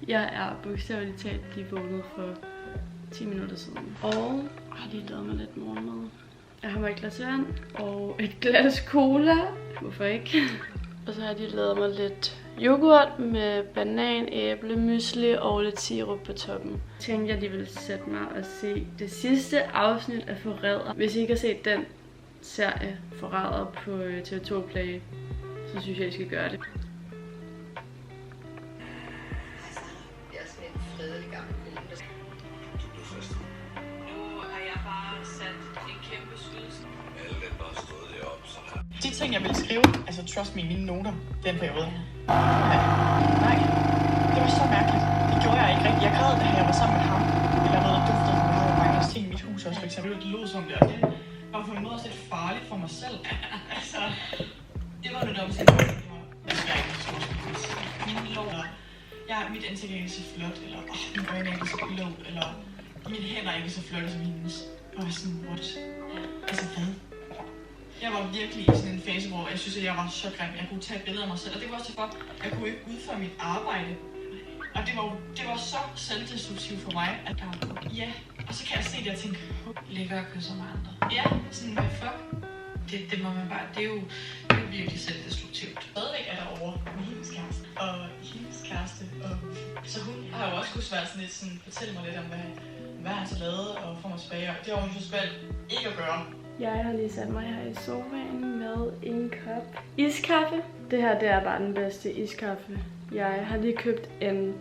Jeg er bogstaveligt talt lige vågnet for 10 minutter siden. Og har lige lavet mig lidt morgenmad. Jeg har mig et glas vand og et glas cola. Hvorfor ikke? Og så har jeg lige lavet mig lidt yoghurt med banan, æble, mysli og lidt sirup på toppen. Jeg tænkte, jeg lige ville sætte mig og se det sidste afsnit af Forræder. Hvis I ikke har set den serie Forræder på TV2 Play, så synes jeg, I skal gøre det. De ting, jeg ville skrive, altså trust me, mine noter, den periode. Nej, det var så mærkeligt. Det gjorde jeg ikke rigtigt. Jeg græd, da jeg var sammen med ham. Eller noget, der duftede, som jeg havde mange ting i mit hus også, for eksempel. Det lød som det, og det var på en måde også lidt farligt for mig selv. Altså, det var lidt omstændigt. Jeg skal ikke så mine lår, mit ansigt er ikke så flot, eller mine øjne er ikke så blå, eller mine hænder er ikke så flotte som hendes. Og jeg var sådan, what? Altså, hvad? Jeg var virkelig i sådan en fase, hvor jeg synes, at jeg var så grim. Jeg kunne tage billeder af mig selv, og det var også for, jeg kunne ikke udføre mit arbejde. Og det var så selvdestruktivt for mig, at ja, og så kan jeg se det og tænke, ligger og kysser med andre. Ja, sådan hvad fuck. Det må man bare, det er jo virkelig selvdestruktivt. Stadigvæk er der over med hendes kæreste, og hendes kæreste, og så hun har jo også kunnet være sådan lidt sådan, fortælle mig lidt om, hvad han så lavede, og få mig tilbage, og det har hun så valgt ikke at gøre. Jeg har lige sat mig her i sofaen med en kop iskaffe. Det her, det er bare den bedste iskaffe. Jeg har lige købt en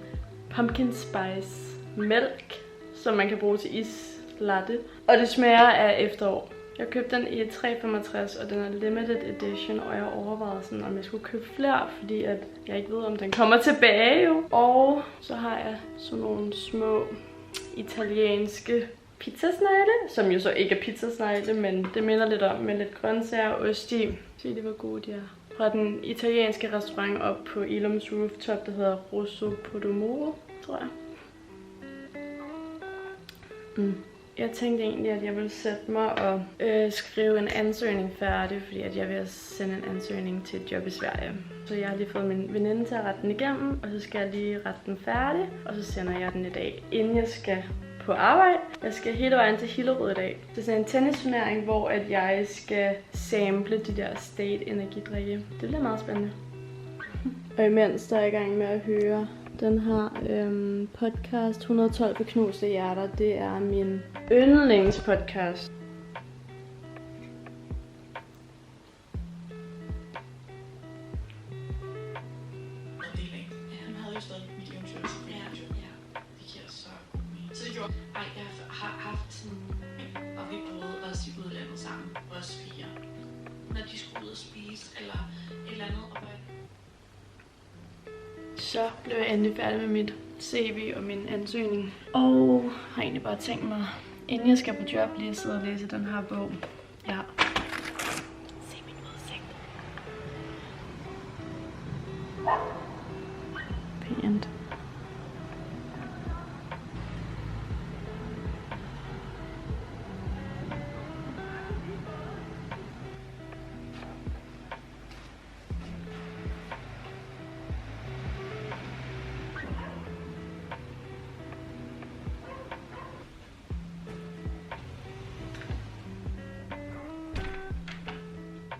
pumpkin spice mælk, som man kan bruge til islatte. Og det smager af efterår. Jeg købte den i 3,65, og den er limited edition, og jeg overvejede sådan, om jeg skulle købe flere, fordi at jeg ikke ved, om den kommer tilbage jo. Og så har jeg sådan nogle små italienske pizzasnegle, som jo så ikke er pizzasnegle, men det minder lidt om med lidt grøntsager og ost i. Se, det var gode, de er. Fra den italienske restaurant op på Ilums Rooftop, der hedder Rosso Podomoro, tror jeg. Jeg tænkte egentlig, at jeg ville sætte mig og skrive en ansøgning færdig, fordi at jeg vil sende en ansøgning til et job i Sverige. Så jeg har lige fået min veninde til at rette den igennem, og så skal jeg lige rette den færdig, og så sender jeg den i dag, inden jeg skal på arbejde. Jeg skal hele vejen til Hillerød i dag. Det er sådan en tennisturnering, hvor at jeg skal sample de der state energidrikke. Det bliver meget spændende. Og imens der er jeg i gang med at høre den her podcast 112 for knuste hjerter. Det er min yndlingspodcast. Jeg har haft sådan, og vi boede også i udlandet sammen, os 4. Når de skulle ud og spise, eller et eller andet. Så blev jeg endelig færdig med mit CV og min ansøgning. Og har egentlig bare tænkt mig, inden jeg skal på job, lige at sidde og læse den her bog. Ja. Se min udsigt. Pænt.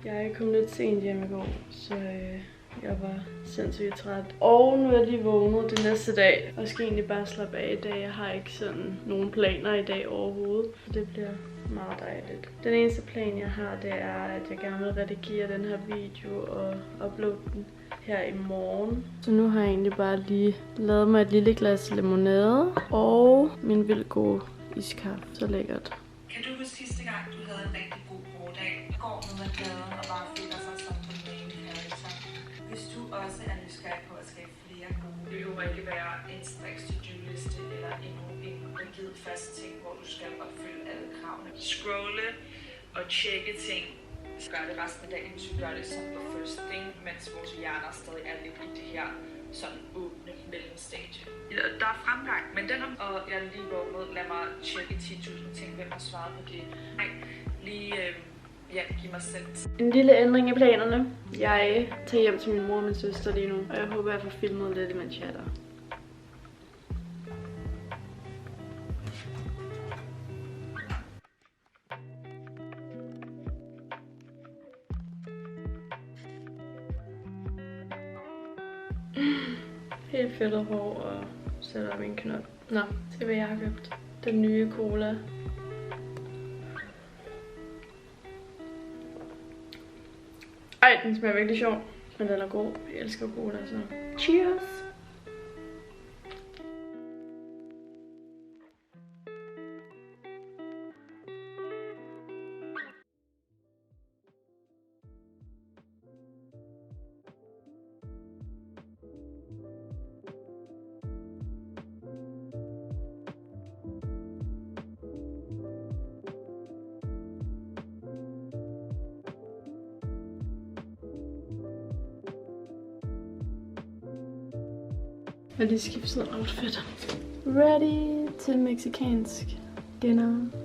Jeg kom lidt sent hjem i går, så jeg var sindssygt træt. Og nu er jeg lige vågnet det næste dag, og skal egentlig bare slappe af i dag. Jeg har ikke sådan nogen planer i dag overhovedet, så det bliver meget dejligt. Den eneste plan, jeg har, det er, at jeg gerne vil redigere den her video og uploade den her i morgen. Så nu har jeg egentlig bare lige lavet mig et lille glas limonade og min vildt gode iskaffe. Så lækkert. Kan du huske sidste gang, du havde en rigtig god hårdag? Går ned ad gaden og bare føler sig som en main character. Hvis du også er nysgerrig på at skabe flere gode, det behøver ikke være en striks to-do-liste eller endnu en rigid fast ting, hvor du skal opfylde alle kravene. Scrolle og tjekke ting gøre det resten af dagen, hvis vi gør det som the first thing, mens vores hjerner stadig er lidt i det her sådan åbne mellemstage. Der er fremgang, men den og jeg er lige vågnet, lad mig tjekke 10.000 ting, hvem har svaret på det. Nej, lige giv mig selv. En lille ændring i planerne. Jeg tager hjem til min mor og min søster lige nu, og jeg håber, jeg får filmet lidt, imens jeg er der. Helt fedtet hår og sætter min knop. Nå, se hvad jeg har købt. Den nye cola. Ej, den smager virkelig sjov. Men den er god. Jeg elsker cola, så cheers! Jeg har lige skiftet outfit. Ready til mexicansk dinner.